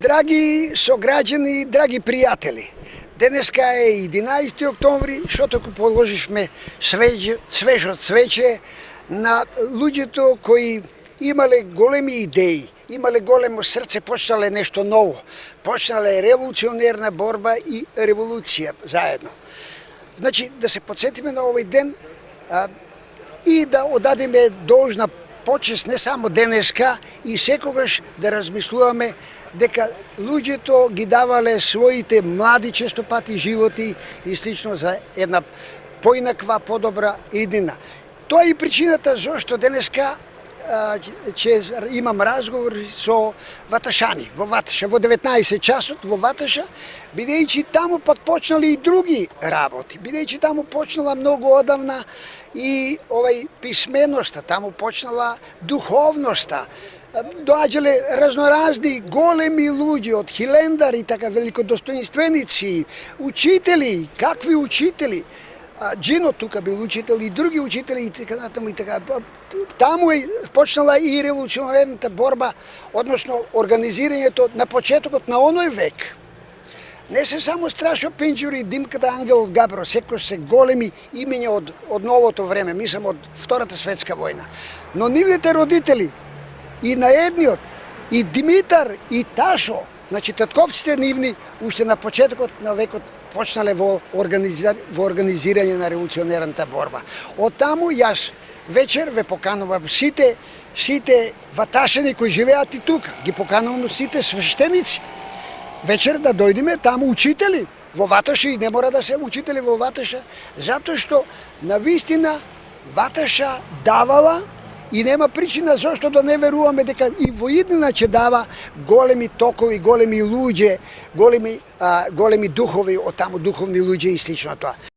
Драги сограđани, драги пријатели, денеска е 11 октомври, што го положивме свежо цвеќе на луѓето кои имале големи идеи, имале големо срце, почнале нешто ново, почнале револуционерна борба и револуција заедно. Значи, да се подсетиме на овој ден и да одадеме должна почест не само денеска и секогаш да размислуваме дека луѓето ги давале своите млади често пати животи и слично за една поинаква, подобра иднина. Тоа е и причината зашто денеска че имам разговор со ваташани во Ваташа, во 19 часот во Ваташа, бидејќи таму пак почнали и други работи, бидејќи таму почнала многу одавна и писменоста, таму почнала духовноста, доаѓале разноразни големи луѓе од Хилендари, така великодостоинственици, учители, какви учители. Джино тука бил учител и други учители и така натаму и така. Таму е почнала и револуционерната борба, односно организирањето на почетокот на оној век. Не се само Страшо Пинџури, Димката Ангел Габро, секој се големи имења од новото време, мислам од Втората светска војна. Но нивните родители, и на едниот, и Димитар, и Ташо, значи татковците нивни, уште на почетокот на векот почнале во организирање на револуционерната борба. Од таму јас вечер ве поканувам сите ваташани кои живеат и тука, ги поканувам сите свештеници. Вечер да дојдеме таму учители во Ваташа и не мора да се учители во Ваташа, затоа што навистина Ваташа давала и нема причина зашто да не веруваме дека и во иднина ќе дава големи токови, големи луѓе, големи духови од таму, духовни луѓе и слично тоа.